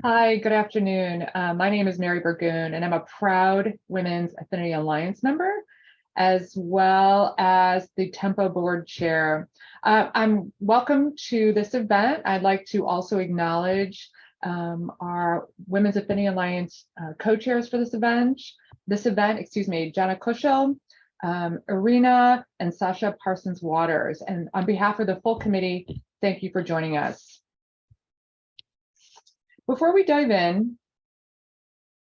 Hi, good afternoon. My name is Mary Burgoon, and I'm a proud Women's Affinity Alliance member, as well as the Tempo Board Chair. I'm welcome to this event. I'd like to also acknowledge our Women's Affinity Alliance co-chairs for this event. Jenna Kushel, Irina, and Sasha Parsons-Waters. And on behalf of the full committee, thank you for joining us. Before we dive in,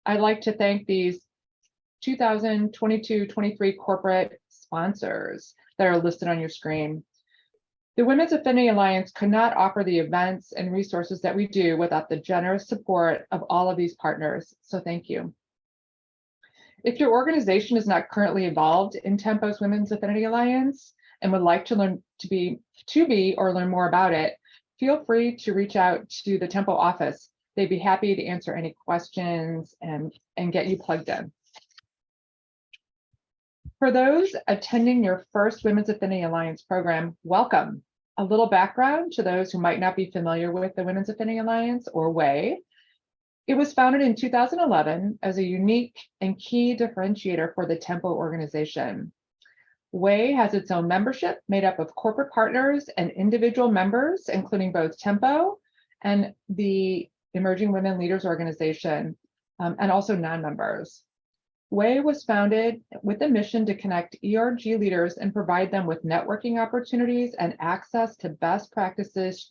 I'd like to thank these 2022-23 corporate sponsors that are listed on your screen. The Women's Affinity Alliance could not offer the events and resources that we do without the generous support of all of these partners, so thank you. If your organization is not currently involved in Tempo's Women's Affinity Alliance and would like to learn or learn more about it, feel free to reach out to the Tempo office. They'd be happy to answer any questions and get you plugged in. For those attending your first Women's Affinity Alliance program, welcome. A little background to those who might not be familiar with the Women's Affinity Alliance, or WAY. It was founded in 2011 as a unique and key differentiator for the Tempo organization. WAY has its own membership made up of corporate partners and individual members, including both Tempo and the Emerging Women Leaders Organization, and also non-members. WAY was founded with a mission to connect ERG leaders and provide them with networking opportunities and access to best practices,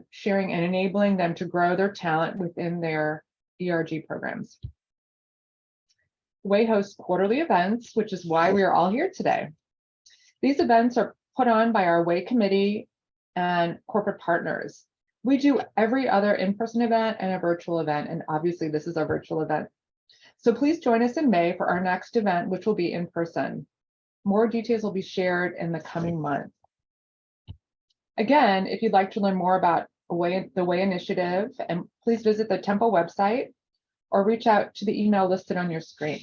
sharing and enabling them to grow their talent within their ERG programs. WAY hosts quarterly events, which is why we are all here today. These events are put on by our WAY committee and corporate partners. We do every other in-person event and a virtual event, and obviously this is our virtual event. So please join us in May for our next event, which will be in person. More details will be shared in the coming month. Again, if you'd like to learn more about the WAY initiative, and please visit the Tempo website or reach out to the email listed on your screen.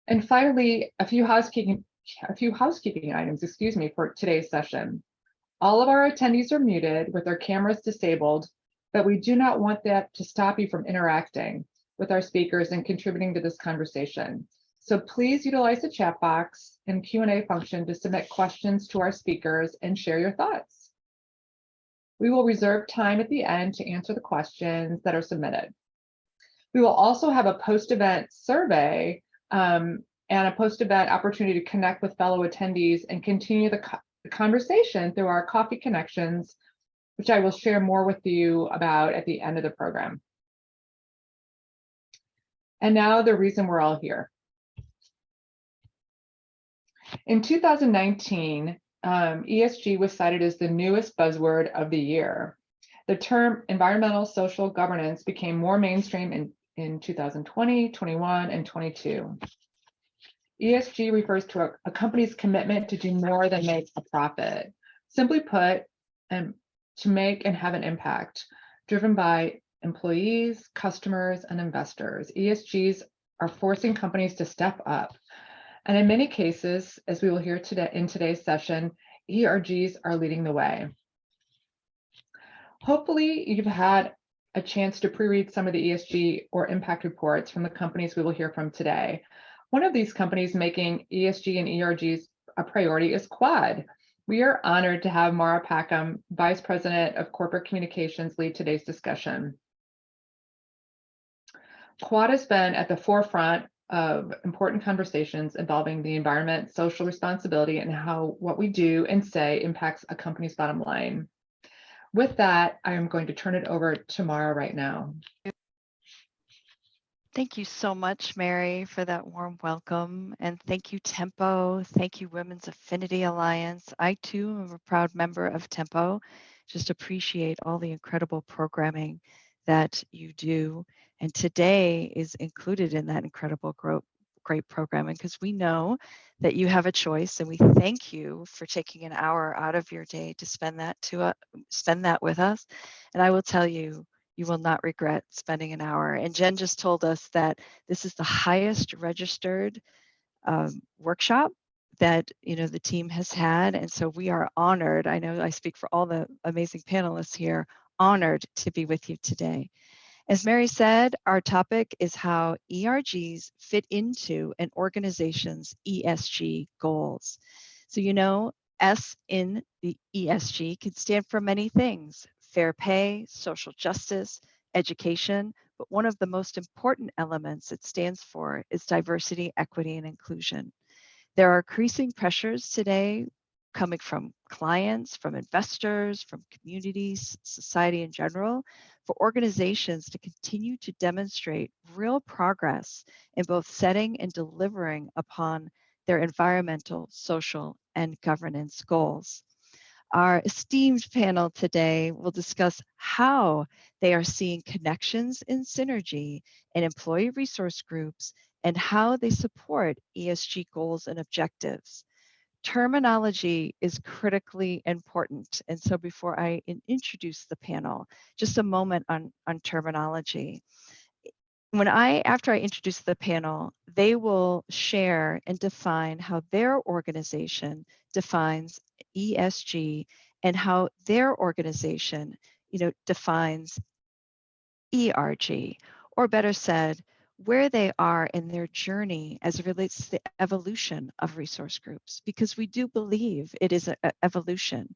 And finally, a few housekeeping items, for today's session. All of our attendees are muted with their cameras disabled, but we do not want that to stop you from interacting with our speakers and contributing to this conversation. So please utilize the chat box and Q&A function to submit questions to our speakers and share your thoughts. We will reserve time at the end to answer the questions that are submitted. We will also have a post-event survey and a post-event opportunity to connect with fellow attendees and continue the conversation through our coffee connections, which I will share more with you about at the end of the program. And now the reason we're all here. In 2019, ESG was cited as the newest buzzword of the year. The term environmental social governance became more mainstream in 2020, 21, and 22. ESG refers to a company's commitment to do more than make a profit. Simply put, to make and have an impact, driven by employees, customers, and investors. ESGs are forcing companies to step up. And in many cases, as we will hear today in today's session, ERGs are leading the way. Hopefully, you've had a chance to pre-read some of the ESG or impact reports from the companies we will hear from today. One of these companies making ESG and ERGs a priority is Quad. We are honored to have Mara Packham, Vice President of Corporate Communications, lead today's discussion. Quad has been at the forefront of important conversations involving the environment, social responsibility, and how what we do and say impacts a company's bottom line. With that, I am going to turn it over to Mara right now. Thank you so much, Mary, for that warm welcome. And thank you, Tempo. Thank you, Women's Affinity Alliance. I, too, am a proud member of Tempo. Just appreciate all the incredible programming that you do. And today is included in that incredible great programming because we know that you have a choice, and we thank you for taking an hour out of your day to spend that with us. And I will tell you, you will not regret spending an hour. And Jen just told us that this is the highest registered workshop that the team has had. And so we are honored. I know I speak for all the amazing panelists here, honored to be with you today. As Mary said, our topic is how ERGs fit into an organization's ESG goals. So, S in the ESG can stand for many things: fair pay, social justice, education. But one of the most important elements it stands for is diversity, equity, and inclusion. There are increasing pressures today coming from clients, from investors, from communities, society in general, for organizations to continue to demonstrate real progress in both setting and delivering upon their environmental, social, and governance goals. Our esteemed panel today will discuss how they are seeing connections in synergy in employee resource groups and how they support ESG goals and objectives. Terminology is critically important. And so before I introduce the panel, just a moment on terminology. After I introduce the panel, they will share and define how their organization defines ESG and how their organization, defines ERG, or better said, where they are in their journey as it relates to the evolution of resource groups, because we do believe it is an evolution.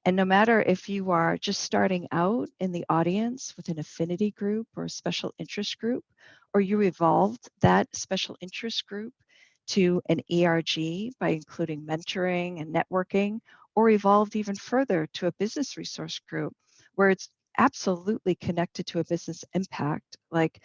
And no matter if you are just starting out in the audience with an affinity group or a special interest group, or you evolved that special interest group to an ERG by including mentoring and networking, or evolved even further to a business resource group where it's absolutely connected to a business impact like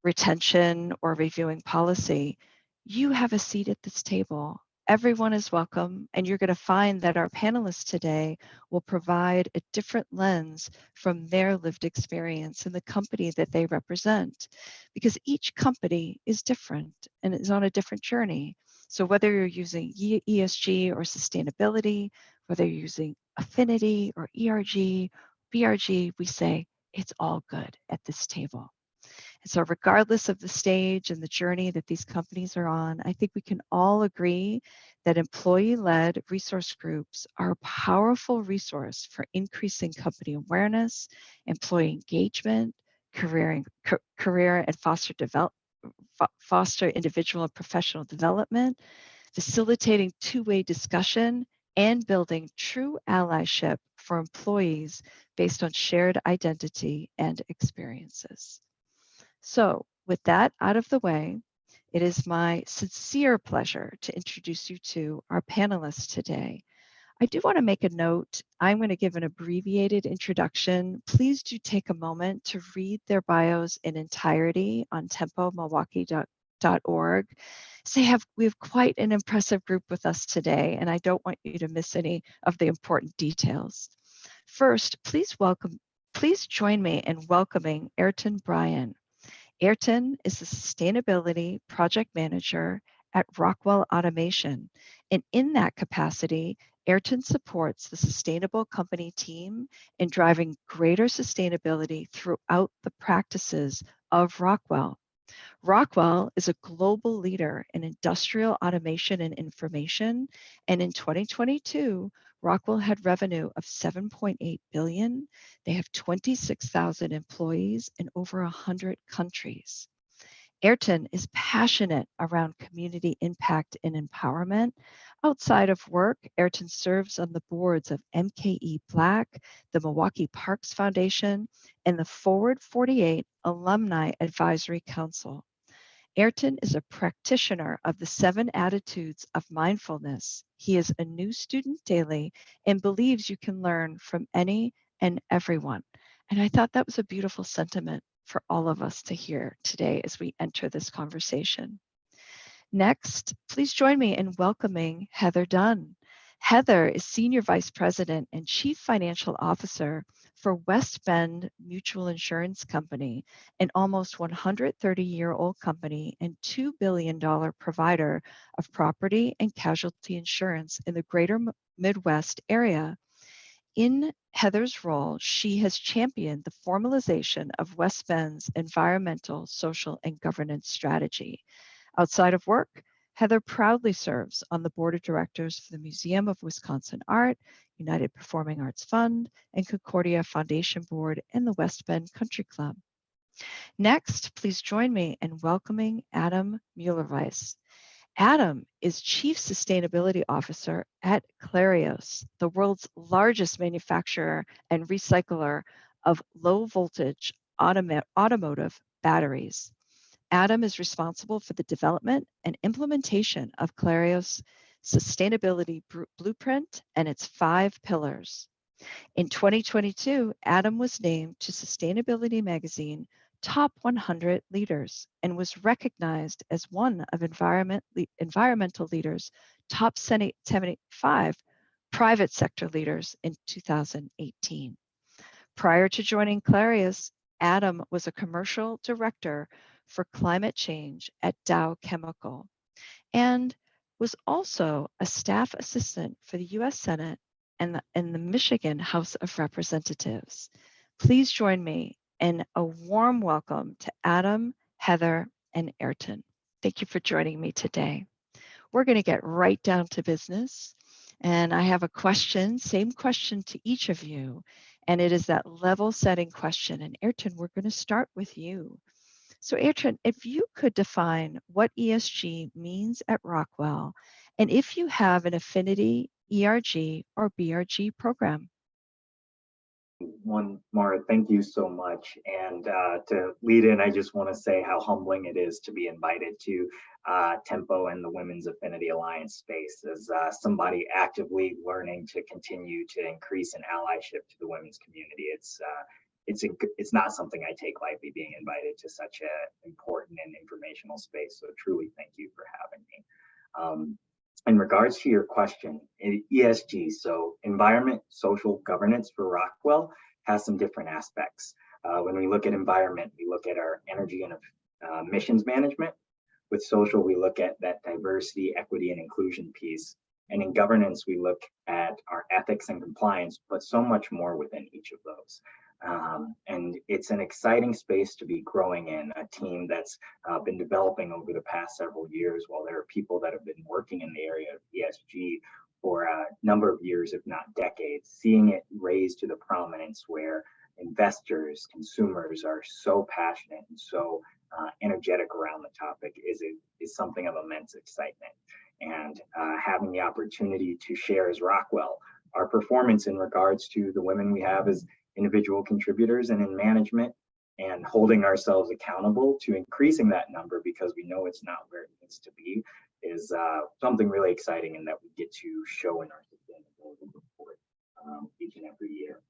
retention or reviewing policy, you have a seat at this table. Everyone is welcome, and you're going to find that our panelists today will provide a different lens from their lived experience in the company that they represent, because each company is different and is on a different journey. So whether you're using ESG or sustainability, whether you're using Affinity or ERG, BRG, we say it's all good at this table. And so, regardless of the stage and the journey that these companies are on, I think we can all agree that employee led resource groups are a powerful resource for increasing company awareness, employee engagement, career and foster individual and professional development, facilitating two-way discussion, and building true allyship for employees based on shared identity and experiences. So, with that out of the way, it is my sincere pleasure to introduce you to our panelists today. I do want to make a note. I'm going to give an abbreviated introduction. Please do take a moment to read their bios in entirety on tempomilwaukee.org. We have quite an impressive group with us today, and I don't want you to miss any of the important details. First, please join me in welcoming Ayrton Bryan. Ayrton is the Sustainability Project Manager at Rockwell Automation. And in that capacity, Ayrton supports the Sustainable Company team in driving greater sustainability throughout the practices of Rockwell. Rockwell is a global leader in industrial automation and information. And in 2022, Rockwell had revenue of $7.8 billion. They have 26,000 employees in over 100 countries. Ayrton is passionate around community impact and empowerment. Outside of work, Ayrton serves on the boards of MKE Black, the Milwaukee Parks Foundation, and the Forward 48 Alumni Advisory Council. Ayrton is a practitioner of the 7 attitudes of mindfulness. He is a new student daily and believes you can learn from any and everyone. And I thought that was a beautiful sentiment for all of us to hear today as we enter this conversation. Next, please join me in welcoming Heather Dunn. Heather is Senior Vice President and Chief Financial Officer for West Bend Mutual Insurance Company, an almost 130-year-old company and $2 billion provider of property and casualty insurance in the greater Midwest area. In Heather's role, she has championed the formalization of West Bend's environmental, social, and governance strategy. Outside of work, Heather proudly serves on the board of directors for the Museum of Wisconsin Art, United Performing Arts Fund, and Concordia Foundation Board and the West Bend Country Club. Next, please join me in welcoming Adam Muellerweiss. Adam is Chief Sustainability Officer at Clarios, the world's largest manufacturer and recycler of low voltage automotive batteries. Adam is responsible for the development and implementation of Clarios' sustainability blueprint and its 5 pillars. In 2022, Adam was named to Sustainability Magazine Top 100 Leaders and was recognized as one of Environmental Leaders' Top 75 private sector leaders in 2018. Prior to joining Clarios, Adam was a commercial director for climate change at Dow Chemical and was also a staff assistant for the US Senate and the Michigan House of Representatives. Please join me in a warm welcome to Adam, Heather, and Ayrton. Thank you for joining me today. We're going to get right down to business. And I have a question, same question to each of you. And it is that level setting question. And Ayrton, we're going to start with you. So Ayrton, if you could define what ESG means at Rockwell, and if you have an Affinity, ERG, or BRG program. Mara, thank you so much. And to lead in, I just want to say how humbling it is to be invited to Tempo and the Women's Affinity Alliance space as somebody actively learning to continue to increase in allyship to the women's community. It's not something I take lightly, being invited to such an important and informational space. So truly, thank you for having me. In regards to your question, ESG, so environment, social governance for Rockwell has some different aspects. When we look at environment, we look at our energy and emissions management. With social, we look at that diversity, equity, and inclusion piece. And in governance, we look at our ethics and compliance, but so much more within each of those. And it's an exciting space to be growing in, a team that's been developing over the past several years, while there are people that have been working in the area of ESG for a number of years, if not decades, seeing it raised to the prominence where investors, consumers are so passionate and so energetic around the topic is something of immense excitement. And having the opportunity to share as Rockwell our performance in regards to the women we have as individual contributors and in management, and holding ourselves accountable to increasing that number because we know it's not where it needs to be is something really exciting, and that we get to show in our sustainability report each and every year.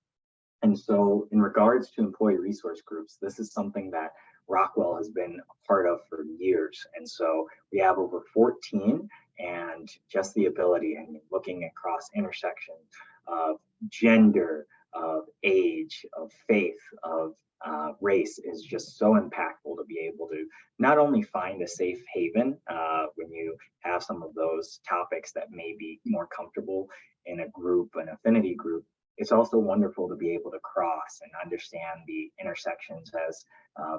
And so in regards to employee resource groups, this is something that Rockwell has been a part of for years. And so we have over 14, and just the ability and looking across intersections of gender, of age, of faith, of race is just so impactful to be able to not only find a safe haven when you have some of those topics that may be more comfortable in a group, an affinity group. It's also wonderful to be able to cross and understand the intersections as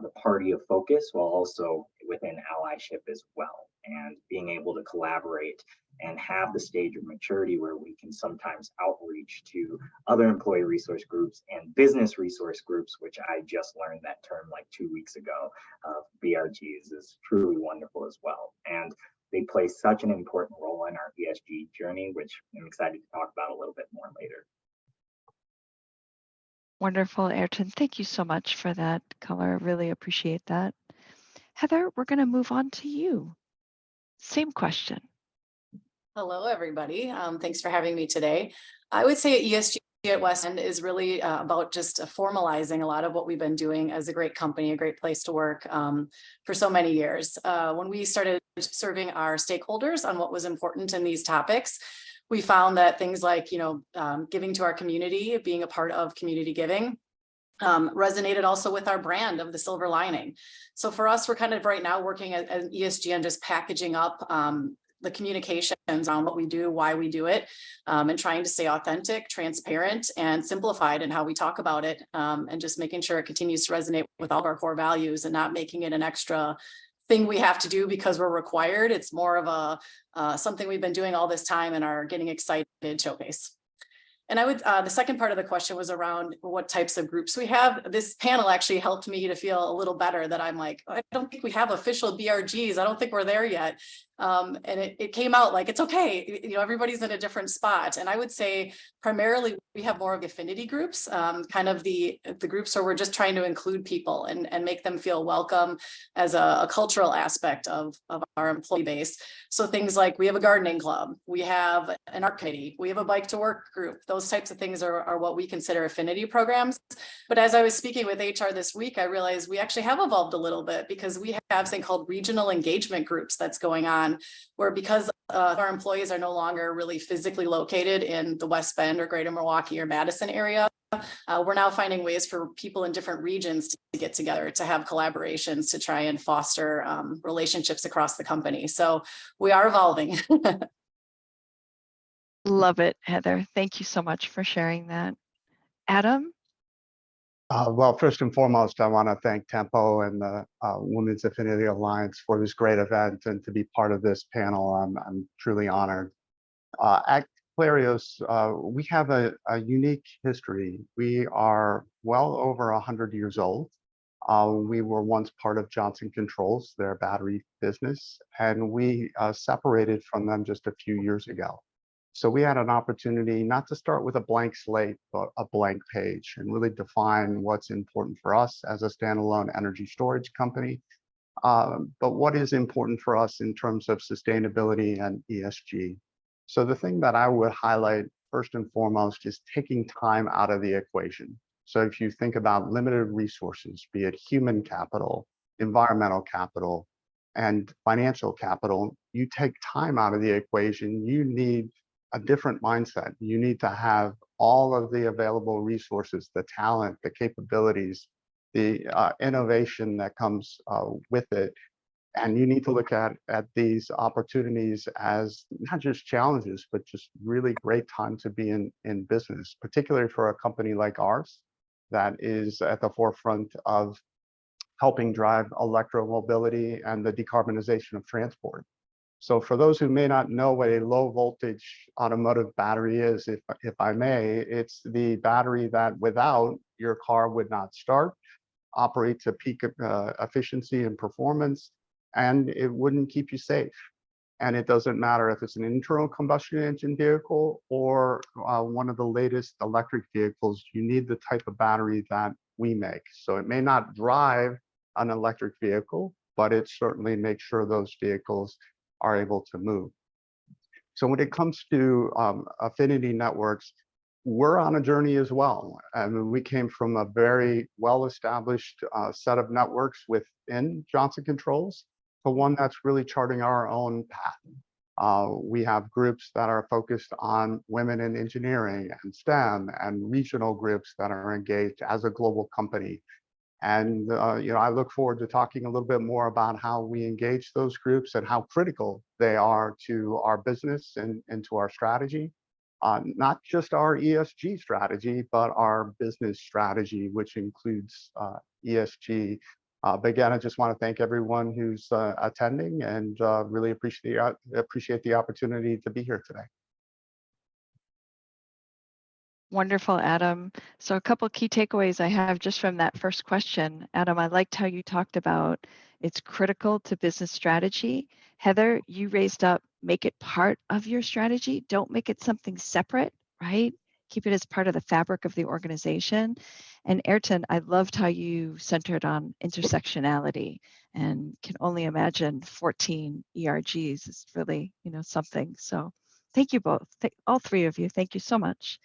the party of focus, while also within allyship as well, and being able to collaborate and have the stage of maturity where we can sometimes outreach to other employee resource groups and business resource groups, which I just learned that term like 2 weeks ago. BRGs is truly wonderful as well. And they play such an important role in our ESG journey, which I'm excited to talk about a little bit more later. Wonderful, Ayrton. Thank you so much for that color. Really appreciate that. Heather, we're going to move on to you. Same question. Hello, everybody. Thanks for having me today. I would say ESG at West End is really about just formalizing a lot of what we've been doing as a great company, a great place to work for so many years. When we started serving our stakeholders on what was important in these topics, we found that things like, giving to our community, being a part of community giving, resonated also with our brand of the silver lining. So for us, we're kind of right now working at ESG and just packaging up the communications on what we do, why we do it, and trying to stay authentic, transparent, and simplified in how we talk about it, and just making sure it continues to resonate with all of our core values and not making it an extra thing we have to do because we're required. It's more of a something we've been doing all this time and are getting excited to showcase. And I would, the second part of the question was around what types of groups we have. This panel actually helped me to feel a little better that I'm like, I don't think we have official BRGs. I don't think we're there yet. And it came out like, it's okay. You know, everybody's in a different spot. And I would say primarily we have more of affinity groups, kind of the groups where we're just trying to include people and make them feel welcome as a cultural aspect of our employee base. So things like we have a gardening club, we have an art committee, we have a bike to work group. Those types of things are what we consider affinity programs. But as I was speaking with HR this week, I realized we actually have evolved a little bit because we have something called regional engagement groups that's going on, where because our employees are no longer really physically located in the West Bend or Greater Milwaukee or Madison area, we're now finding ways for people in different regions to get together, to have collaborations, to try and foster relationships across the company. So we are evolving. Love it, Heather. Thank you so much for sharing that. Adam? Well, first and foremost, I want to thank Tempo and the Women's Affinity Alliance for this great event and to be part of this panel. I'm truly honored. At Clarios, we have a unique history. We are well over 100 years old. We were once part of Johnson Controls, their battery business, and we separated from them just a few years ago. So we had an opportunity not to start with a blank slate, but a blank page, and really define what's important for us as a standalone energy storage company, but what is important for us in terms of sustainability and ESG. So the thing that I would highlight first and foremost is taking time out of the equation. So if you think about limited resources, be it human capital, environmental capital, and financial capital, you take time out of the equation, you need a different mindset. You need to have all of the available resources, the talent, the capabilities, the innovation that comes with it. And you need to look at these opportunities as not just challenges, but just really great time to be in business, particularly for a company like ours that is at the forefront of helping drive electromobility and the decarbonization of transport. So for those who may not know what a low voltage automotive battery is, if I may, it's the battery that without your car would not start, operates at peak efficiency and performance, and it wouldn't keep you safe. And it doesn't matter if it's an internal combustion engine vehicle or one of the latest electric vehicles, you need the type of battery that we make. So it may not drive an electric vehicle, but it certainly makes sure those vehicles are able to move. So when it comes to affinity networks, we're on a journey as well. And we came from a very well-established set of networks within Johnson Controls to one that's really charting our own path. We have groups that are focused on women in engineering and STEM, and regional groups that are engaged as a global company. And you know, I look forward to talking a little bit more about how we engage those groups and how critical they are to our business and to our strategy. Not just our ESG strategy, but our business strategy, which includes ESG. But again, I just want to thank everyone who's attending and really appreciate the opportunity to be here today. Wonderful, Adam. So a couple key takeaways I have just from that first question. Adam, I liked how you talked about it's critical to business strategy. Heather, you raised up, make it part of your strategy. Don't make it something separate, right? Keep it as part of the fabric of the organization. And Ayrton, I loved how you centered on intersectionality, and can only imagine 14 ERGs is really, something. So thank you both, all three of you. Thank you so much.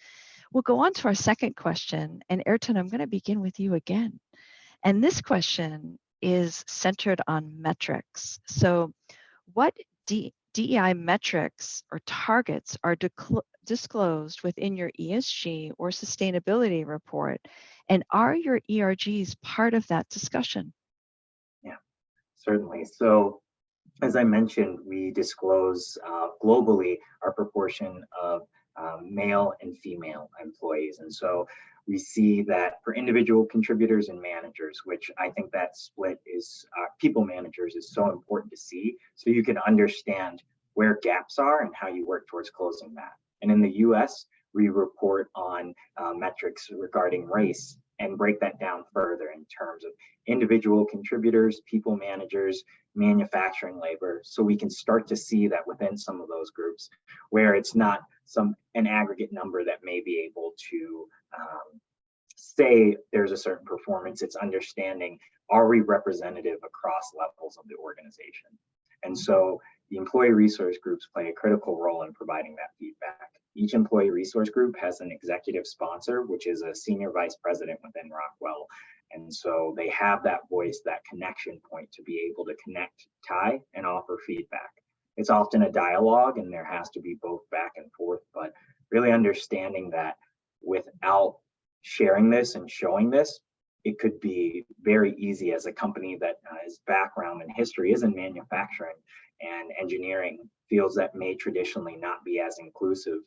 We'll go on to our second question. And Ayrton, I'm going to begin with you again. And this question is centered on metrics. So what DEI metrics or targets are disclosed within your ESG or sustainability report? And are your ERGs part of that discussion? Yeah, certainly. So as I mentioned, we disclose globally our proportion of male and female employees. And so we see that for individual contributors and managers, which I think that split is people managers is so important to see, so you can understand where gaps are and how you work towards closing that. And in the US, we report on metrics regarding race and break that down further in terms of individual contributors, people managers, manufacturing labor, so we can start to see that within some of those groups where it's not an aggregate number that may be able to say there's a certain performance. It's understanding, are we representative across levels of the organization? And so the employee resource groups play a critical role in providing that feedback. Each employee resource group has an executive sponsor, which is a senior vice president within Rockwell. And so they have that voice, that connection point to be able to connect, tie, and offer feedback. It's often a dialogue and there has to be both back and forth, but really understanding that without sharing this and showing this, it could be very easy as a company that its background and history is in manufacturing and engineering, fields that may traditionally not be as inclusive.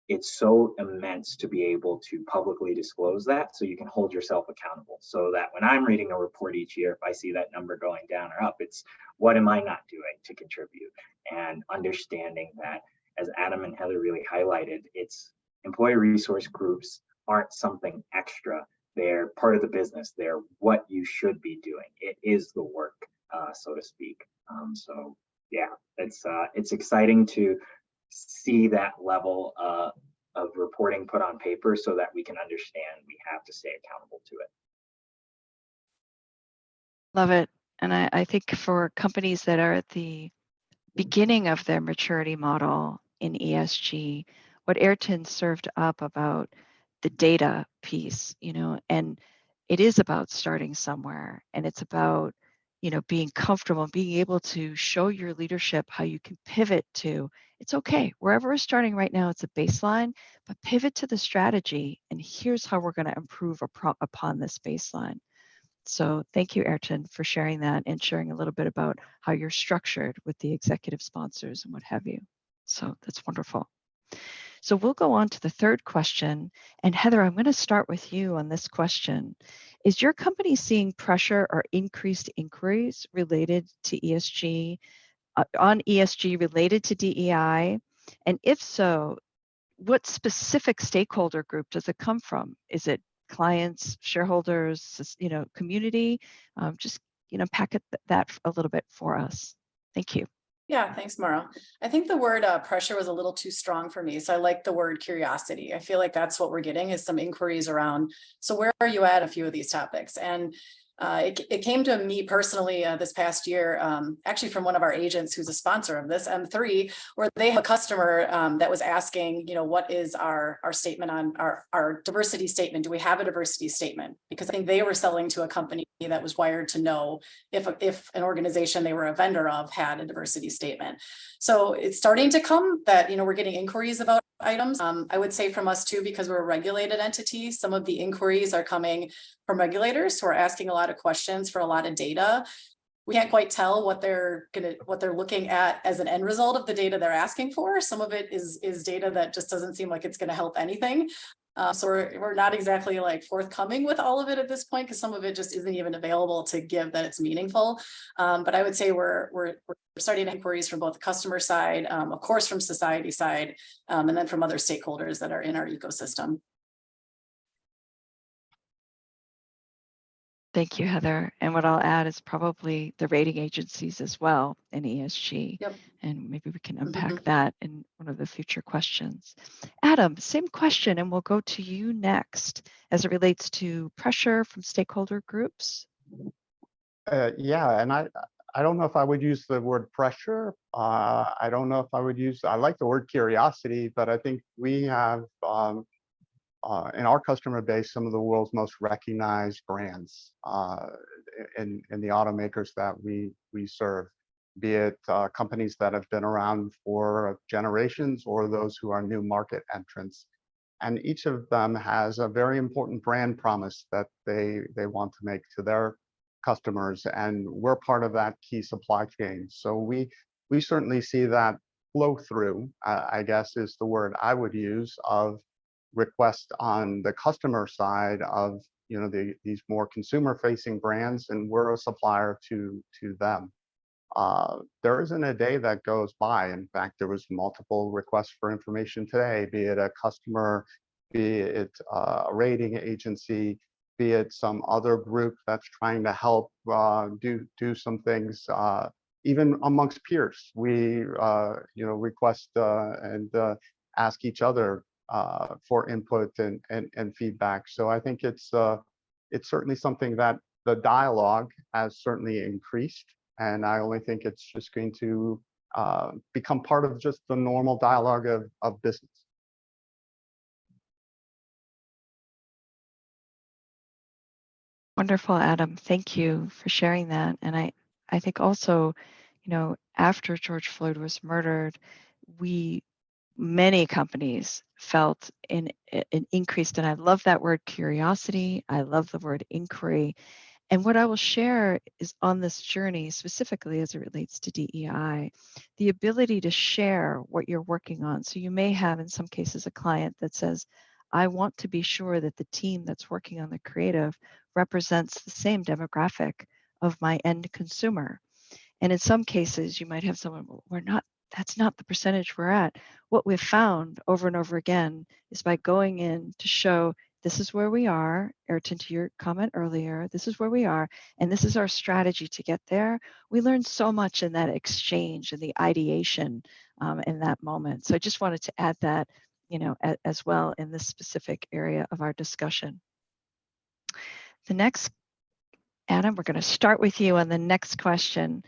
It's so immense to be able to publicly disclose that so you can hold yourself accountable, so that when I'm reading a report each year, if I see that number going down or up, it's what am I not doing to contribute? And understanding that, as Adam and Heather really highlighted, it's employee resource groups aren't something extra. They're part of the business. They're what you should be doing. It is the work, so to speak. So yeah, it's exciting to see that level of reporting put on paper so that we can understand we have to stay accountable to it. Love it. And I think for companies that are at the beginning of their maturity model in ESG, what Ayrton served up about the data piece, and it is about starting somewhere, and it's about, being comfortable and being able to show your leadership how you can pivot to, it's okay, wherever we're starting right now, it's a baseline, but pivot to the strategy, and here's how we're going to improve upon this baseline. So thank you, Ayrton, for sharing that and sharing a little bit about how you're structured with the executive sponsors and what have you. So that's wonderful. So we'll go on to the third question. And Heather, I'm going to start with you on this question. Is your company seeing pressure or increased inquiries related to ESG, on ESG related to DEI? And if so, what specific stakeholder group does it come from? Is it clients, shareholders, community? Just, packet that a little bit for us. Thank you. Yeah, thanks, Maura. I think the word pressure was a little too strong for me. So I like the word curiosity. I feel like that's what we're getting is some inquiries around, so where are you at a few of these topics? And it came to me personally this past year, actually from one of our agents who's a sponsor of this, M3, where they have a customer that was asking, what is our statement on our diversity statement? Do we have a diversity statement? Because I think they were selling to a company that was wired to know if an organization they were a vendor of had a diversity statement. So it's starting to come that, we're getting inquiries about items. I would say from us too, because we're a regulated entity, some of the inquiries are coming from regulators who are asking a lot of questions for a lot of data. We can't quite tell what they're looking at as an end result of the data they're asking for. Some of it is data that just doesn't seem like it's going to help anything. So we're not exactly like forthcoming with all of it at this point, because some of it just isn't even available to give that it's meaningful. But I would say we're starting inquiries from both the customer side, of course, from society side, and then from other stakeholders that are in our ecosystem. Thank you, Heather. And what I'll add is probably the rating agencies as well in ESG. Yep. And maybe we can unpack that in one of the future questions. Adam, same question, and we'll go to you next as it relates to pressure from stakeholder groups. Yeah, and I don't know if I would use the word pressure. I don't know if I would use, I like the word curiosity, but I think we have in our customer base some of the world's most recognized brands in the automakers that we serve, be it companies that have been around for generations or those who are new market entrants. And each of them has a very important brand promise that they want to make to their customers, and we're part of that key supply chain. So we certainly see that flow through, I guess is the word I would use, of requests on the customer side of, these more consumer facing brands, and we're a supplier to them. There isn't a day that goes by. In fact, there was multiple requests for information today, be it a customer, be it a rating agency, be it some other group that's trying to help do some things. Even amongst peers, we request and ask each other for input and feedback. So I think it's certainly something that the dialogue has certainly increased, and I only think it's just going to become part of just the normal dialogue of business. Wonderful, Adam. Thank you for sharing that. And I think also, after George Floyd was murdered, many companies felt an increased, and I love that word curiosity. I love the word inquiry. And what I will share is on this journey, specifically as it relates to DEI, the ability to share what you're working on. So you may have, in some cases, a client that says, I want to be sure that the team that's working on the creative represents the same demographic of my end consumer. And in some cases, you might have someone, that's not the percentage we're at. What we've found over and over again is by going in to show this is where we are, Ayrton, to your comment earlier, this is where we are, and this is our strategy to get there. We learned so much in that exchange and the ideation in that moment. So I just wanted to add that, as well in this specific area of our discussion. The next, Adam, we're going to start with you on the next question.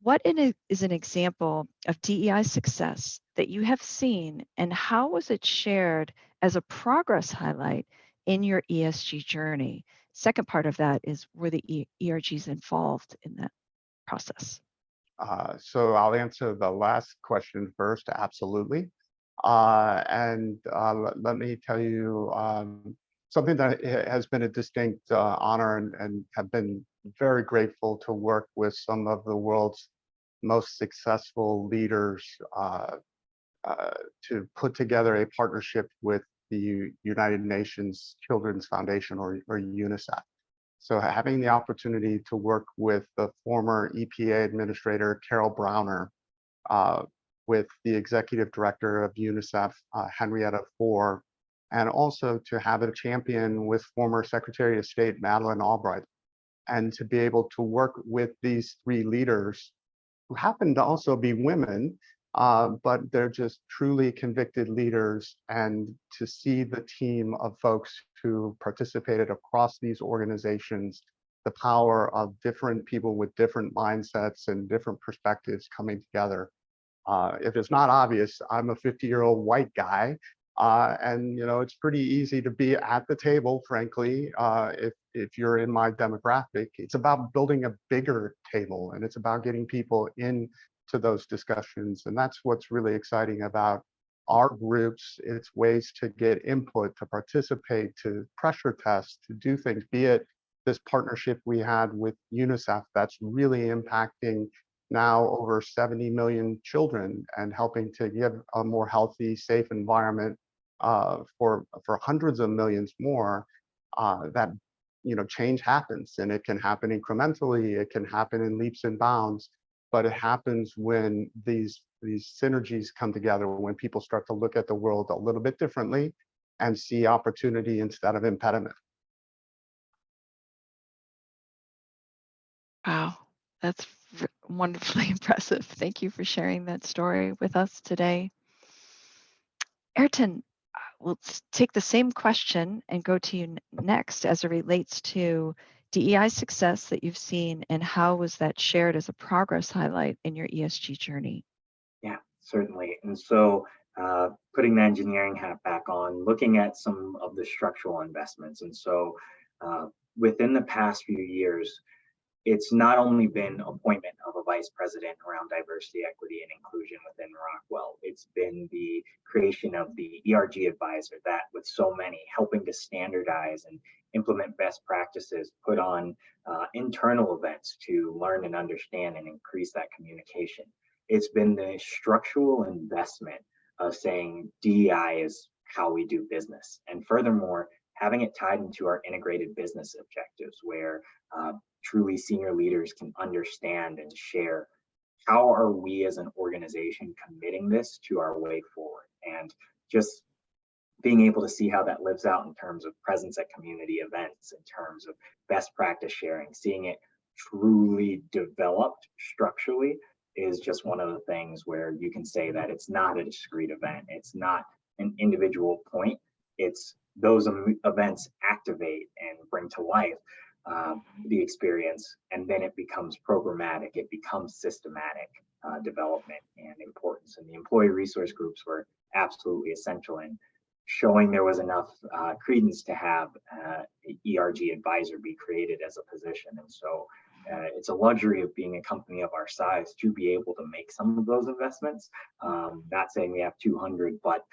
What is an example of DEI success that you have seen, and how was it shared as a progress highlight in your ESG journey? Second part of that is, were the ERGs involved in that process? So I'll answer the last question first. Absolutely. Let me tell you something that has been a distinct honor, and have been very grateful to work with some of the world's most successful leaders to put together a partnership with the United Nations Children's Foundation, or UNICEF. So having the opportunity to work with the former EPA Administrator, Carol Browner, with the Executive Director of UNICEF, Henrietta Fore, and also to have a champion with former Secretary of State, Madeleine Albright, and to be able to work with these three leaders who happen to also be women, but they're just truly convicted leaders, and to see the team of folks who participated across these organizations, the power of different people with different mindsets and different perspectives coming together. If it's not obvious, I'm a 50-year-old white guy, and it's pretty easy to be at the table, frankly, if you're in my demographic. It's about building a bigger table, and it's about getting people into those discussions. And that's what's really exciting about our groups. It's ways to get input, to participate, to pressure test, to do things, be it this partnership we had with UNICEF that's really impacting now over 70 million children, and helping to give a more healthy, safe environment for hundreds of millions more. That change happens, and it can happen incrementally, it can happen in leaps and bounds, but it happens when these synergies come together, when people start to look at the world a little bit differently and see opportunity instead of impediment. Wow, that's wonderfully impressive. Thank you for sharing that story with us today. Ayrton, we'll take the same question and go to you next as it relates to DEI success that you've seen, and how was that shared as a progress highlight in your ESG journey? Yeah, certainly. And so putting the engineering hat back on, looking at some of the structural investments. And so within the past few years, it's not only been appointment of a vice president around diversity, equity, and inclusion within Rockwell. It's been the creation of the ERG advisor, that with so many, helping to standardize and implement best practices, put on internal events to learn and understand and increase that communication. it's been the structural investment of saying DEI is how we do business. And furthermore, having it tied into our integrated business objectives where truly senior leaders can understand and share how are we as an organization committing this to our way forward, and just being able to see how that lives out in terms of presence at community events, in terms of best practice sharing, seeing it truly developed structurally is just one of the things where you can say that it's not a discrete event. It's not an individual point. It's those events activate and bring to life the experience, and then it becomes programmatic. It becomes systematic development and importance. And the employee resource groups were absolutely essential in showing there was enough credence to have ERG advisor be created as a position. And so it's a luxury of being a company of our size to be able to make some of those investments. Not saying we have 200, but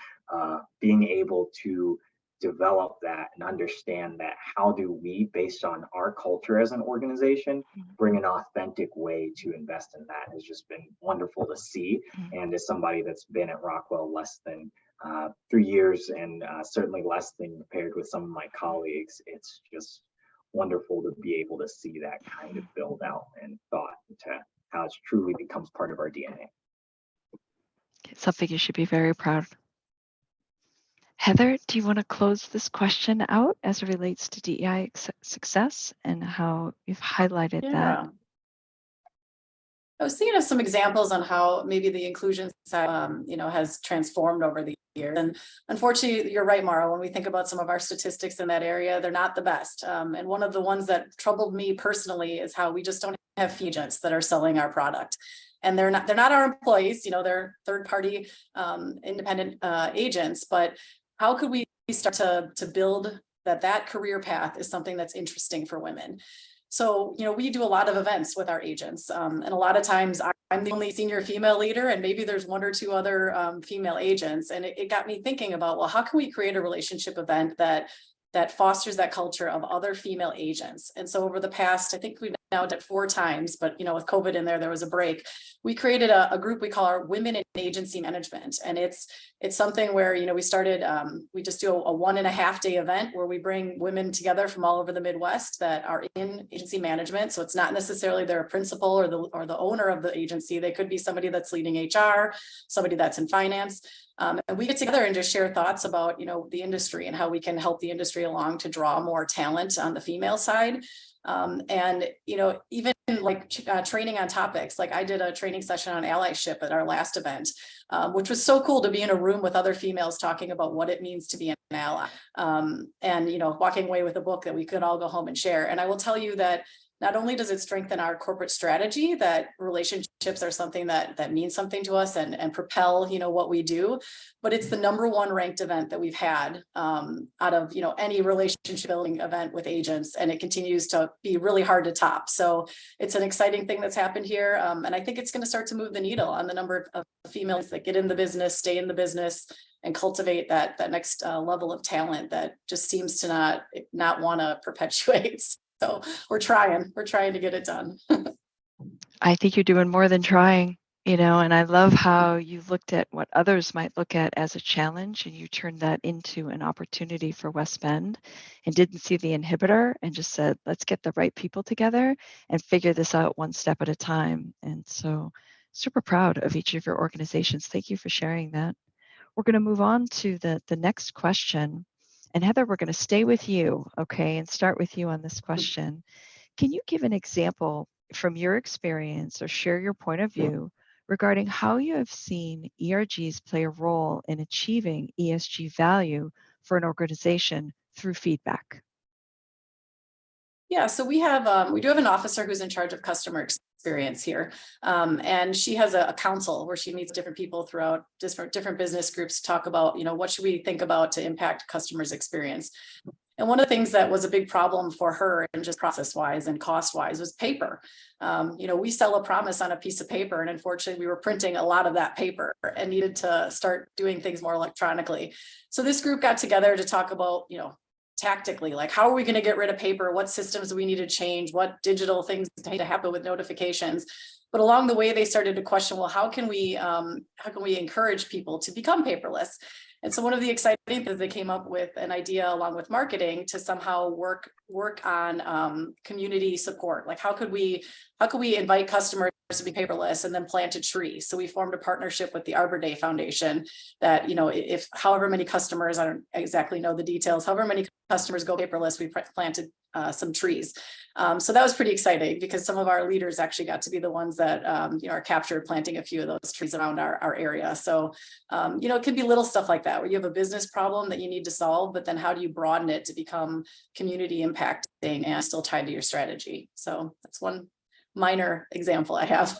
being able to develop that and understand that how do we, based on our culture as an organization, bring an authentic way to invest in that has just been wonderful to see. And as somebody that's been at Rockwell less than 3 years and certainly less than compared with some of my colleagues, it's just wonderful to be able to see that kind of build out and thought to how it truly becomes part of our DNA. Something you should be very proud. Heather, do you want to close this question out as it relates to DEI success and how you've highlighted that? I was thinking of some examples on how maybe the inclusion side, has transformed over the years. And unfortunately, you're right, Mara, when we think about some of our statistics in that area, they're not the best. And one of the ones that troubled me personally is how we just don't have agents that are selling our product. And they're not our employees, they're third-party independent agents, but how could we start to build that career path is something that's interesting for women? So, we do a lot of events with our agents, and a lot of times I'm the only senior female leader, and maybe there's one or two other female agents. And it got me thinking about, well, how can we create a relationship event that fosters that culture of other female agents? And so over the past, I think we've now done it 4 times, but with COVID in there was a break. We created a group we call our Women in Agency Management. And it's something where, we started, we just do a 1.5 day event where we bring women together from all over the Midwest that are in agency management. So it's not necessarily they're a principal or the owner of the agency. They could be somebody that's leading HR, somebody that's in finance. And we get together and just share thoughts about, the industry and how we can help the industry along to draw more talent on the female side. And, even like training on topics, like I did a training session on allyship at our last event, which was so cool to be in a room with other females talking about what it means to be an ally. And, walking away with a book that we could all go home and share. And I will tell you that not only does it strengthen our corporate strategy, that relationships are something that means something to us and propel, what we do, but it's the #1 ranked event that we've had out of, any relationship building event with agents, and it continues to be really hard to top. So it's an exciting thing that's happened here. And I think it's going to start to move the needle on the number of females that get in the business, stay in the business, and cultivate that next level of talent that just seems to not want to perpetuate. So we're trying to get it done. I think you're doing more than trying, and I love how you looked at what others might look at as a challenge and you turned that into an opportunity for West Bend and didn't see the inhibitor and just said, let's get the right people together and figure this out one step at a time. And so super proud of each of your organizations. Thank you for sharing that. We're going to move on to the next question. And Heather, we're going to stay with you, okay, and start with you on this question. Can you give an example from your experience or share your point of view regarding how you have seen ERGs play a role in achieving ESG value for an organization through feedback? Yeah, so we do have an officer who's in charge of customer experience here. And she has a council where she meets different people throughout different business groups to talk about, what should we think about to impact customers' experience. And one of the things that was a big problem for her and just process-wise and cost-wise was paper. We sell a promise on a piece of paper, and unfortunately we were printing a lot of that paper and needed to start doing things more electronically. So this group got together to talk about, tactically, like how are we going to get rid of paper? What systems do we need to change? What digital things need to happen with notifications? But along the way, they started to question, well, how can we encourage people to become paperless? And so one of the exciting things, they came up with an idea along with marketing to somehow work on community support. Like how could we invite customers to be paperless and then plant a tree? So we formed a partnership with the Arbor Day Foundation that, you know, if however many customers, I don't exactly know the details, however many customers go paperless, we planted some trees. So that was pretty exciting because some of our leaders actually got to be the ones that you know, are captured planting a few of those trees around our area. So you know, it could be little stuff like that where you have a business problem that you need to solve, but then how do you broaden it to become community impacting and still tied to your strategy? So that's one minor example I have.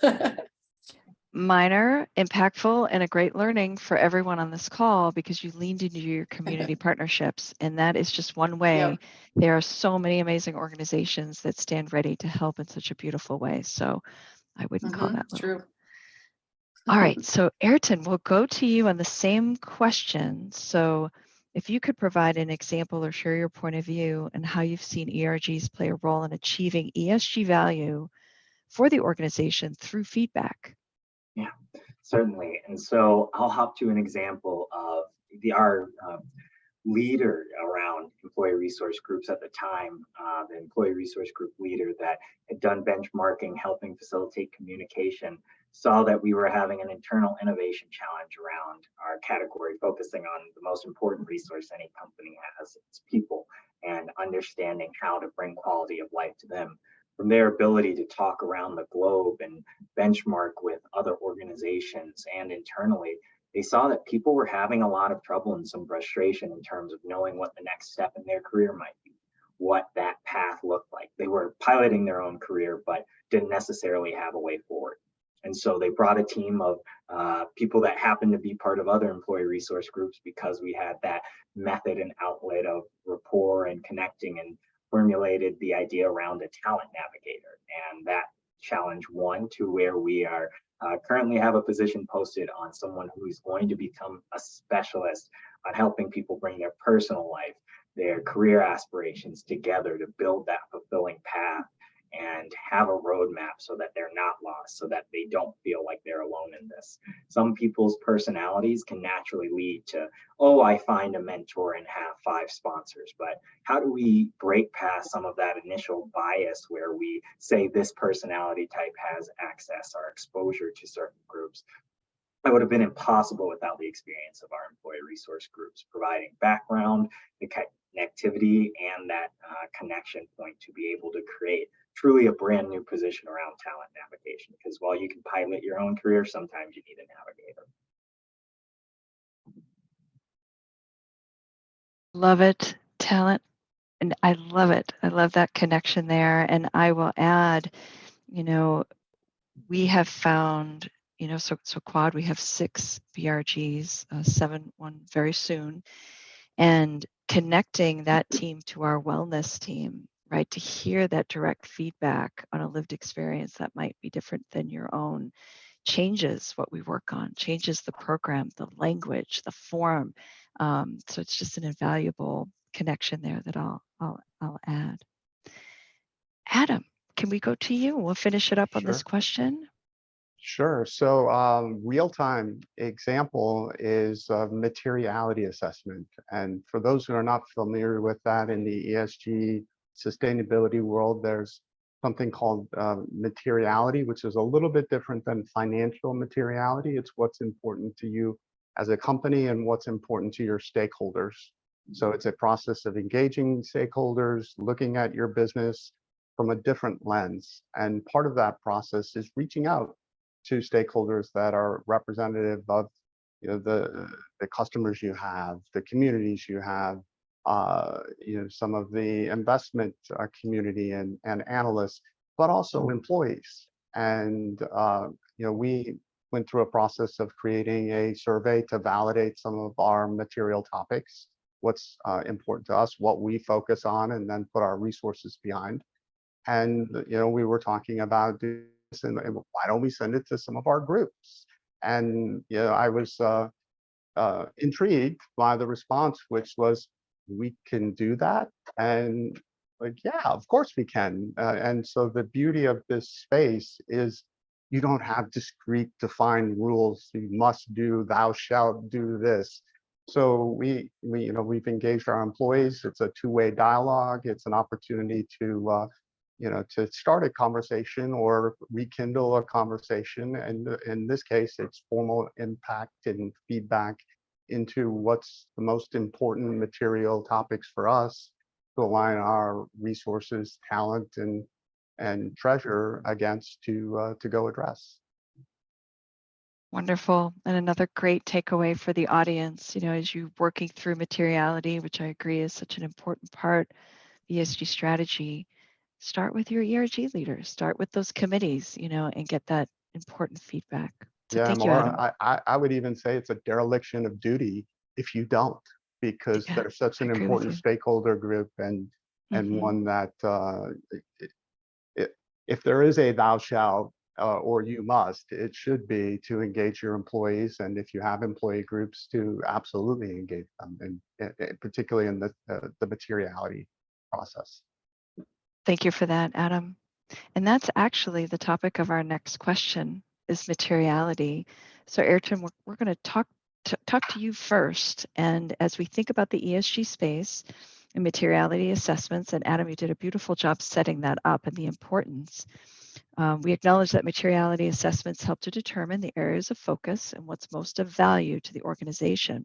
Minor, impactful, and a great learning for everyone on this call because you leaned into your community partnerships. And that is just one way. Yep. There are so many amazing organizations that stand ready to help in such a beautiful way. So I wouldn't call that little. True. All right. So Ayrton, we'll go to you on the same question. So if you could provide an example or share your point of view and how you've seen ERGs play a role in achieving ESG value for the organization through feedback. Yeah, certainly. And so I'll hop to an example of our leader around employee resource groups at the time, the employee resource group leader that had done benchmarking, helping facilitate communication, saw that we were having an internal innovation challenge around our category, focusing on the most important resource any company has, its people, and understanding how to bring quality of life to them. From their ability to talk around the globe and benchmark with other organizations and internally, they saw that people were having a lot of trouble and some frustration in terms of knowing what the next step in their career might be, what that path looked like. They were piloting their own career, but didn't necessarily have a way forward. And so they brought a team of people that happened to be part of other employee resource groups because we had that method and outlet of rapport and connecting, and formulated the idea around a talent navigator. And that challenge won to where we are currently have a position posted on someone who is going to become a specialist on helping people bring their personal life, their career aspirations together to build that fulfilling path and have a roadmap so that they're not lost, so that they don't feel like they're alone in this. Some people's personalities can naturally lead to, oh, I find a mentor and have 5 sponsors. But how do we break past some of that initial bias where we say this personality type has access or exposure to certain groups? That would have been impossible without the experience of our employee resource groups, providing background, the connectivity, and that connection point to be able to create truly a brand new position around talent navigation. Because while you can pilot your own career, sometimes you need a navigator. Love it, talent. And I love it. I love that connection there. And I will add, you know, we have found, you know, so Quad, we have 6 BRGs, 7, one very soon, and connecting that team to our wellness team, right? To hear that direct feedback on a lived experience that might be different than your own changes what we work on, changes the program, the language, the form. So it's just an invaluable connection there that I'll add. Adam, can we go to you? We'll finish it up on this question. Sure. So real-time example is materiality assessment. And for those who are not familiar with that, in the ESG sustainability world, there's something called materiality, which is a little bit different than financial materiality. It's what's important to you as a company and what's important to your stakeholders. So it's a process of engaging stakeholders, looking at your business from a different lens. And part of that process is reaching out to stakeholders that are representative of, you know, the customers you have, the communities you have, you know, some of the investment community and analysts, but also employees. And you know, we went through a process of creating a survey to validate some of our material topics, what's important to us, what we focus on, and then put our resources behind. And you know, we were talking about this, and why don't we send it to some of our groups? And you know, I was intrigued by the response, which was we can do that. And like, yeah, of course we can. And so the beauty of this space is you don't have discrete defined rules. You must do, thou shalt do this. So we've engaged our employees. It's a two-way dialogue. It's an opportunity to to start a conversation or rekindle a conversation. And in this case, it's formal impact and feedback into what's the most important material topics for us to align our resources, talent, and treasure against to go address. Wonderful. And another great takeaway for the audience, as you're working through materiality, which I agree is such an important part of ESG strategy, start with your ERG leaders, start with those committees, and get that important feedback. So Yeah, thank you, Adam. I would even say it's a dereliction of duty if you don't, because Yeah, they're such I an agree with important you. stakeholder group and Mhm. one that if there is a thou shalt or you must, it should be to engage your employees, and if you have employee groups, to absolutely engage them, and particularly in the materiality process. Thank you for that, Adam. And that's actually the topic of our next question is materiality. So Ayrton, we're going to talk to you first. And as we think about the ESG space and materiality assessments, and Adam, you did a beautiful job setting that up and the importance. We acknowledge that materiality assessments help to determine the areas of focus and what's most of value to the organization.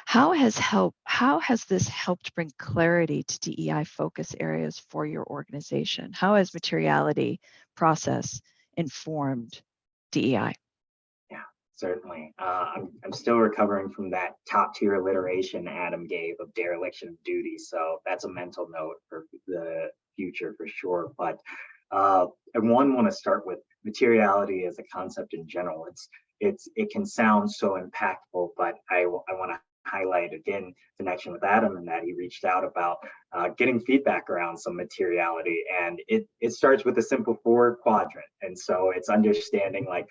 How has this helped bring clarity to DEI focus areas for your organization? How has materiality process informed DEI? Yeah, certainly. I'm still recovering from that top tier alliteration Adam gave of dereliction of duty. So that's a mental note for the future for sure. But I want to start with materiality as a concept in general. It can sound so impactful, but I want to highlight again connection with Adam and that he reached out about getting feedback around some materiality, and it starts with a simple 4 quadrant, and so it's understanding like,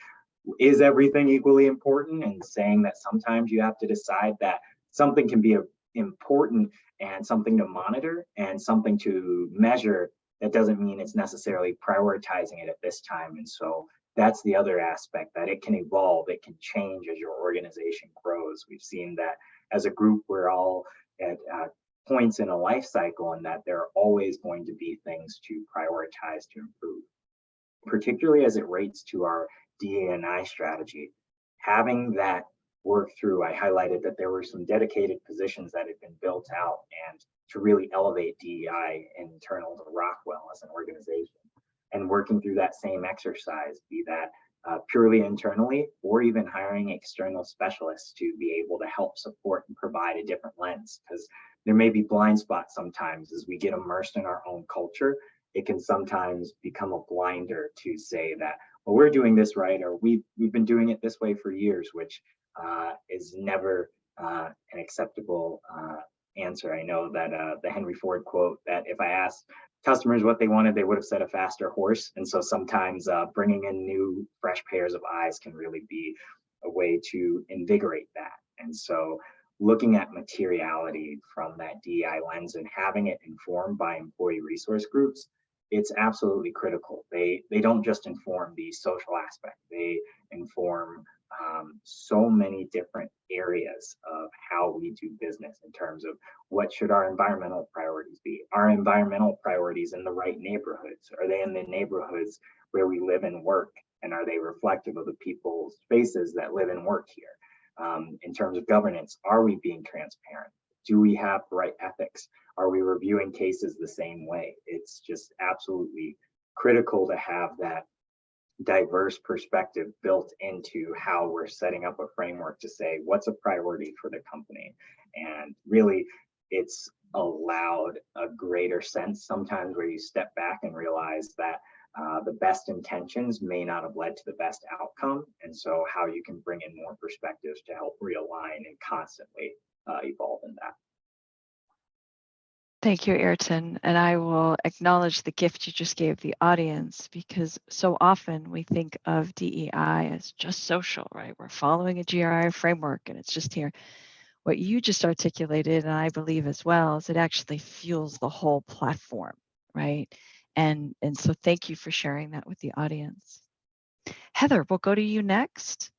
is everything equally important, and saying that sometimes you have to decide that something can be important and something to monitor and something to measure. That doesn't mean it's necessarily prioritizing it at this time. And so that's the other aspect, that it can evolve, it can change as your organization grows. We've seen that as a group, we're all at points in a life cycle, and that there are always going to be things to prioritize to improve, particularly as it relates to our DE&I strategy. Having that work through, I highlighted that there were some dedicated positions that had been built out and to really elevate DEI internal to Rockwell as an organization. And working through that same exercise, be that purely internally or even hiring external specialists to be able to help support and provide a different lens, because there may be blind spots sometimes as we get immersed in our own culture. It can sometimes become a blinder to say that, well, we're doing this right, or we've been doing it this way for years, which is never an acceptable answer. I know that the Henry Ford quote that if I asked customers what they wanted, they would have said a faster horse. And so sometimes bringing in new, fresh pairs of eyes can really be a way to invigorate that. And so looking at materiality from that DEI lens and having it informed by employee resource groups, it's absolutely critical. They don't just inform the social aspect, they inform so many different areas of how we do business in terms of what should our environmental priorities be. Are environmental priorities in the right neighborhoods? Are they in the neighborhoods where we live and work? And are they reflective of the people's spaces that live and work here? In terms of governance, are we being transparent? Do we have the right ethics? Are we reviewing cases the same way? It's just absolutely critical to have that diverse perspective built into how we're setting up a framework to say what's a priority for the company. And really, it's allowed a greater sense sometimes where you step back and realize that the best intentions may not have led to the best outcome. And so how you can bring in more perspectives to help realign and constantly evolve in that. Thank you, Ayrton. And I will acknowledge the gift you just gave the audience, because so often we think of DEI as just social, right? We're following a GRI framework and it's just here. what you just articulated, and I believe as well, is it actually fuels the whole platform, right? And so thank you for sharing that with the audience. Heather, we'll go to you next.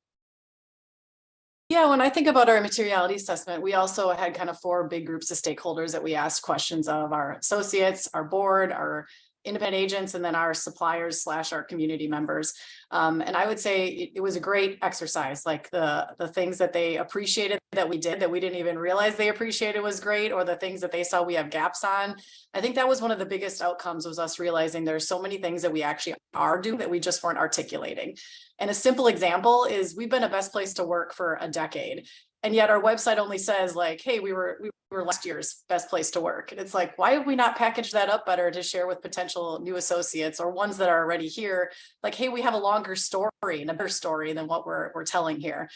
Yeah, when I think about our materiality assessment, we also had kind of 4 big groups of stakeholders that we asked questions of: our associates, our board, our independent agents, and then our suppliers / our community members. And I would say it was a great exercise. Like the things that they appreciated that we did that we didn't even realize they appreciated was great, or the things that they saw we have gaps on. I think that was one of the biggest outcomes, was us realizing there's so many things that we actually are doing that we just weren't articulating. And a simple example is we've been a best place to work for a decade. And yet our website only says like, hey, we were last year's best place to work. And it's like, why have we not packaged that up better to share with potential new associates or ones that are already here? Like, hey, we have a longer story and a better story than what we're telling here.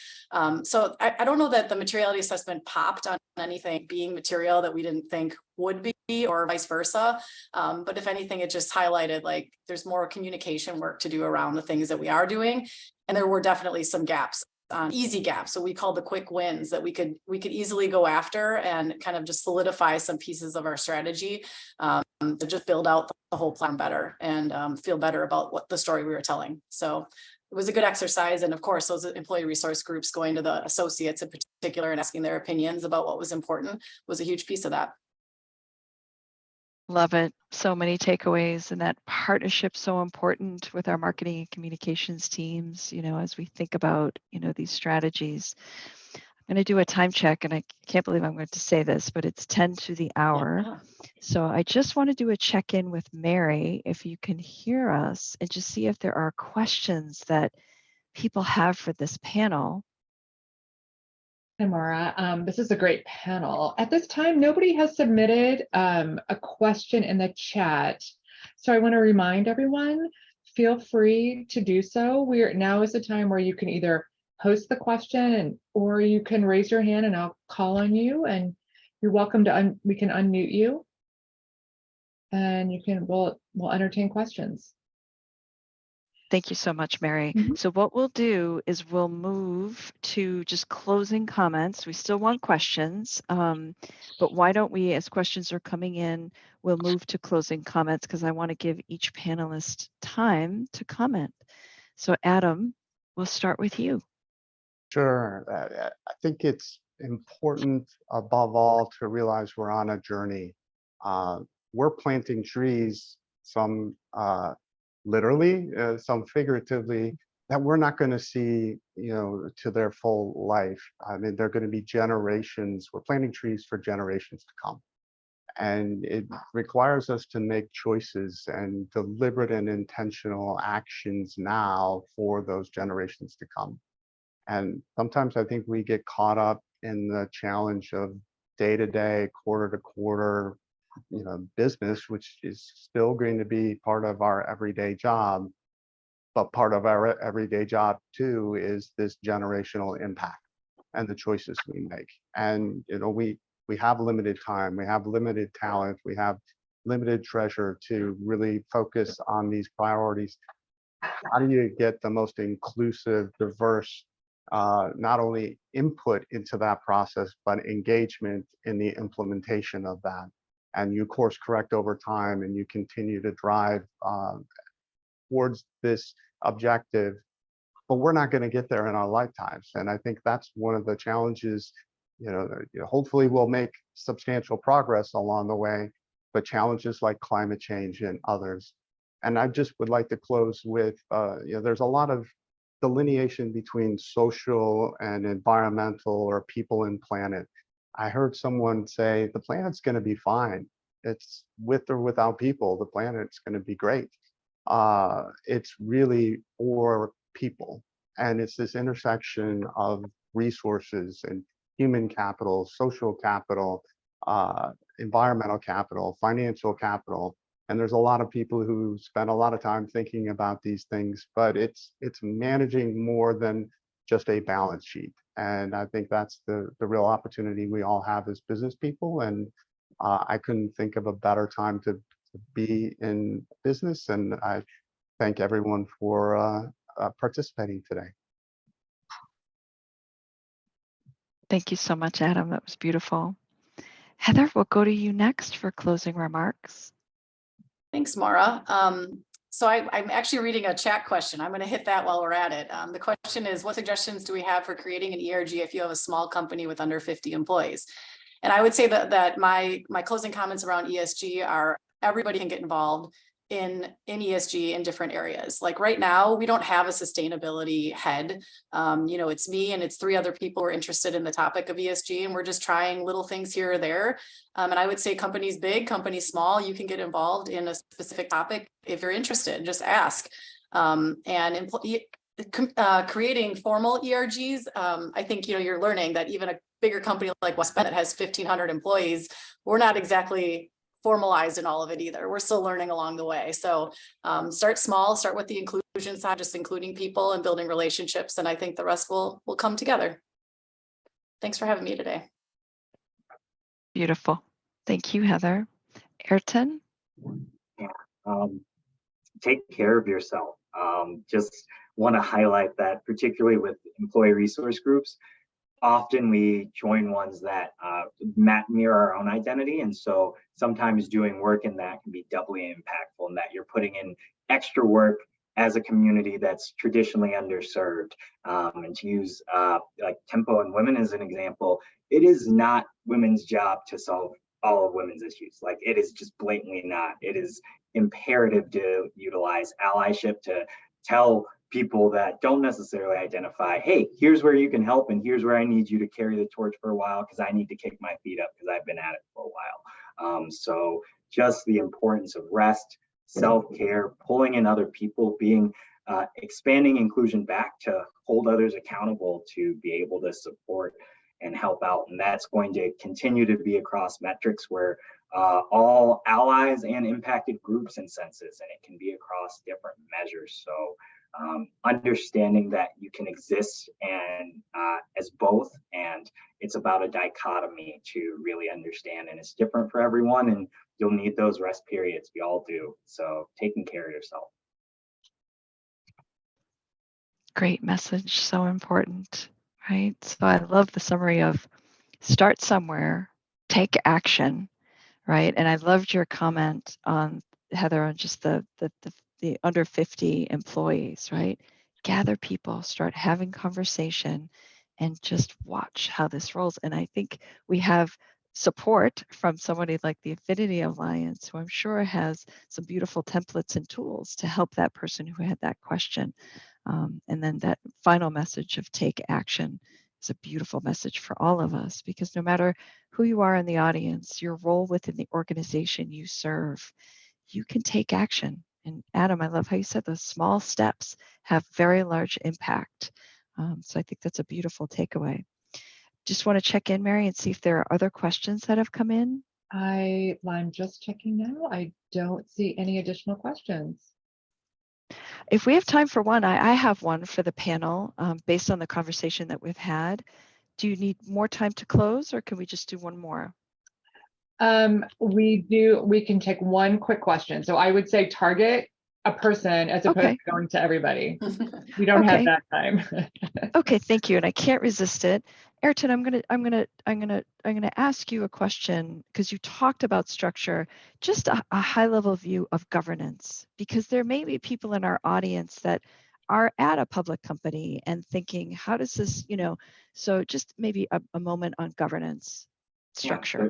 So I don't know that the materiality assessment popped on anything being material that we didn't think would be, or vice versa. But if anything, it just highlighted like there's more communication work to do around the things that we are doing. And there were definitely some gaps. Easy gaps. So we called the quick wins that we could easily go after and kind of just solidify some pieces of our strategy to just build out the whole plan better and feel better about what the story we were telling. So it was a good exercise. And of course, those employee resource groups going to the associates in particular and asking their opinions about what was important was a huge piece of that. Love it. So many takeaways, and that partnership so important with our marketing and communications teams, as we think about, these strategies. I'm going to do a time check, and I can't believe I'm going to say this, but it's 10 to the hour. Yeah. So I just want to do a check-in with Mary, if you can hear us, and just see if there are questions that people have for this panel. Hi, Maura. This is a great panel. At this time, nobody has submitted a question in the chat. So I want to remind everyone, feel free to do so. Now is the time where you can either post the question or you can raise your hand and I'll call on you, and you're welcome to, we can unmute you and we'll entertain questions. Thank you so much, Mary. Mm-hmm. So what we'll do is we'll move to just closing comments. We still want questions, but why don't we, as questions are coming in, we'll move to closing comments, because I want to give each panelist time to comment. So Adam, we'll start with you. Sure. I think it's important above all to realize we're on a journey. We're planting trees, some literally, some figuratively, that we're not going to see, to their full life. I mean, they're going to be generations. We're planting trees for generations to come. And it requires us to make choices and deliberate and intentional actions now for those generations to come. And sometimes I think we get caught up in the challenge of day-to-day, quarter-to-quarter, business, which is still going to be part of our everyday job. But part of our everyday job too is this generational impact and the choices we make. And we have limited time, we have limited talent, we have limited treasure to really focus on these priorities. How do you get the most inclusive, diverse, not only input into that process, but engagement in the implementation of that? And you course correct over time, and you continue to drive towards this objective, but we're not going to get there in our lifetimes. And I think that's one of the challenges. Hopefully we'll make substantial progress along the way, but challenges like climate change and others. And I just would like to close with, there's a lot of delineation between social and environmental, or people and planet. I heard someone say the planet's going to be fine. It's with or without people, the planet's going to be great. It's really for people. And it's this intersection of resources and human capital, social capital, environmental capital, financial capital. And there's a lot of people who spend a lot of time thinking about these things, but it's managing more than just a balance sheet. And I think that's the real opportunity we all have as business people. And I couldn't think of a better time to be in business. And I thank everyone for participating today. Thank you so much, Adam. That was beautiful. Heather, we'll go to you next for closing remarks. Thanks, Maura. So I'm actually reading a chat question. I'm going to hit that while we're at it. The question is, what suggestions do we have for creating an ERG if you have a small company with under 50 employees? And I would say that my closing comments around ESG are everybody can get involved in ESG in different areas. Like right now, we don't have a sustainability head. It's me and it's 3 other people who are interested in the topic of ESG, and we're just trying little things here or there. And I would say companies big, companies small, you can get involved in a specific topic if you're interested. Just ask. Creating formal ERGs, I think you're learning that even a bigger company like West Bend that has 1,500 employees, we're not exactly formalized in all of it either. We're still learning along the way. So start small, start with the inclusion side, just including people and building relationships. And I think the rest will come together. Thanks for having me today. Beautiful. Thank you, Heather. Ayrton? Yeah. Take care of yourself. Just want to highlight that, particularly with employee resource groups. Often we join ones that mirror our own identity. And so sometimes doing work in that can be doubly impactful, in that you're putting in extra work as a community that's traditionally underserved. And to use like Tempo and Women as an example, it is not women's job to solve all of women's issues. Like, it is just blatantly not. It is imperative to utilize allyship, to tell people that don't necessarily identify, hey, here's where you can help, and here's where I need you to carry the torch for a while because I need to kick my feet up because I've been at it for a while. So just the importance of rest, self-care, pulling in other people, being expanding inclusion back to hold others accountable to be able to support and help out. And that's going to continue to be across metrics where all allies and impacted groups and senses, and it can be across different measures. So understanding that you can exist and as both, and it's about a dichotomy to really understand, and it's different for everyone, and you'll need those rest periods. We all do. So taking care of yourself. Great message. So important, right? So I love the summary of start somewhere, take action, right? And I loved your comment on, Heather, on just the under 50 employees, right? Gather people, start having conversation, and just watch how this rolls. And I think we have support from somebody like the Affinity Alliance, who I'm sure has some beautiful templates and tools to help that person who had that question. And then that final message of take action is a beautiful message for all of us, because no matter who you are in the audience, your role within the organization you serve, you can take action. And Adam, I love how you said those small steps have very large impact. So I think that's a beautiful takeaway. Just want to check in, Mary, and see if there are other questions that have come in. I'm just checking now. I don't see any additional questions. If we have time for one, I have one for the panel based on the conversation that we've had. Do you need more time to close, or can we just do one more? We can take one quick question. So I would say target a person as opposed to going to everybody. We don't have that time. Okay, thank you. And I can't resist it. Ayrton, I'm gonna ask you a question, because you talked about structure, just a high level view of governance, because there may be people in our audience that are at a public company and thinking, how does this, so just maybe a moment on governance structure. Yeah,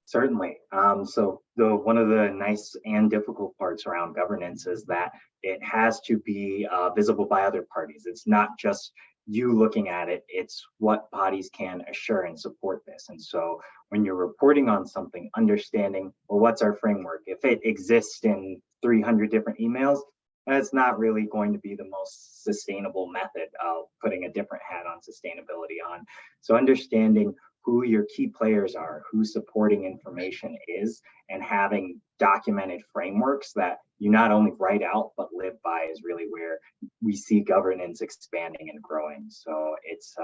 certainly. So one of the nice and difficult parts around governance is that it has to be visible by other parties. It's not just you looking at it, it's what bodies can assure and support this. And so when you're reporting on something, understanding, well, what's our framework? If it exists in 300 different emails, that's not really going to be the most sustainable method of putting a different hat on sustainability on. So understanding who your key players are, who supporting information is, and having documented frameworks that you not only write out but live by is really where we see governance expanding and growing. So it's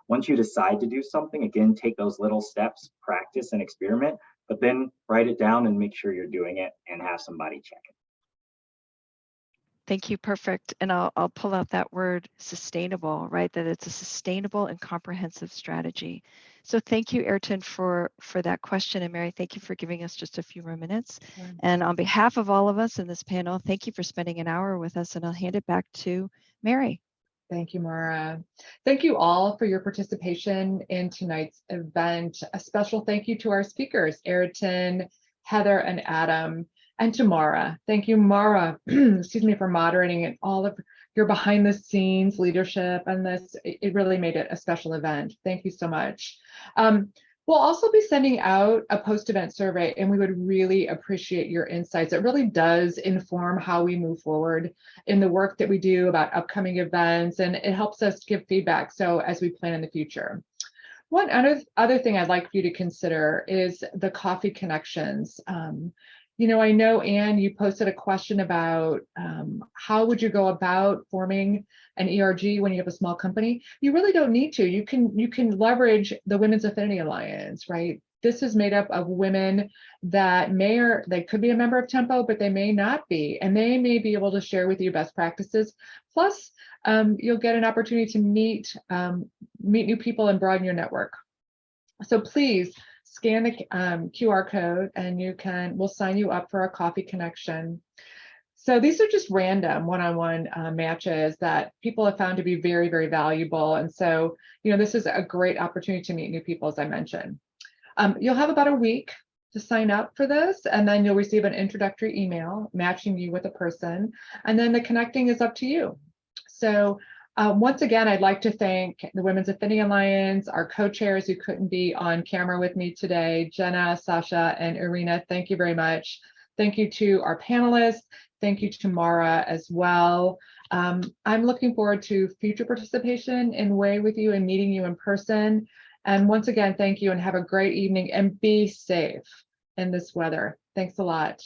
once you decide to do something, again, take those little steps, practice and experiment, but then write it down and make sure you're doing it and have somebody check it. Thank you. Perfect. And I'll pull out that word sustainable, right? That it's a sustainable and comprehensive strategy. So thank you, Ayrton, for that question. And Mary, thank you for giving us just a few more minutes. Sure. And on behalf of all of us in this panel, thank you for spending an hour with us. And I'll hand it back to Mary. Thank you, Mara. Thank you all for your participation in tonight's event. A special thank you to our speakers, Ayrton, Heather, and Adam, and to Mara. Thank you, Mara, excuse me, for moderating and all of your behind the scenes leadership and this. It really made it a special event. Thank you so much. We'll also be sending out a post-event survey, and we would really appreciate your insights. It really does inform how we move forward in the work that we do about upcoming events, and it helps us give feedback so as we plan in the future. One other thing I'd like for you to consider is the coffee connections. You know, I know, Anne, you posted a question about how would you go about forming an ERG when you have a small company. You really don't need to. You can leverage the Women's Affinity Alliance, right? This is made up of women that they could be a member of Tempo, but they may not be, and they may be able to share with you best practices. Plus, you'll get an opportunity to meet new people and broaden your network. So please scan the QR code, and we'll sign you up for a coffee connection. So these are just random one-on-one matches that people have found to be very, very valuable. And so, you know, this is a great opportunity to meet new people, as I mentioned. You'll have about a week to sign up for this, and then you'll receive an introductory email matching you with a person, and then the connecting is up to you. So once again, I'd like to thank the Women's Affinity Alliance, our co-chairs who couldn't be on camera with me today, Jenna, Sasha, and Irina. Thank you very much. Thank you to our panelists. Thank you to Mara as well. I'm looking forward to future participation in WAY with you and meeting you in person. And once again, thank you and have a great evening and be safe in this weather. Thanks a lot.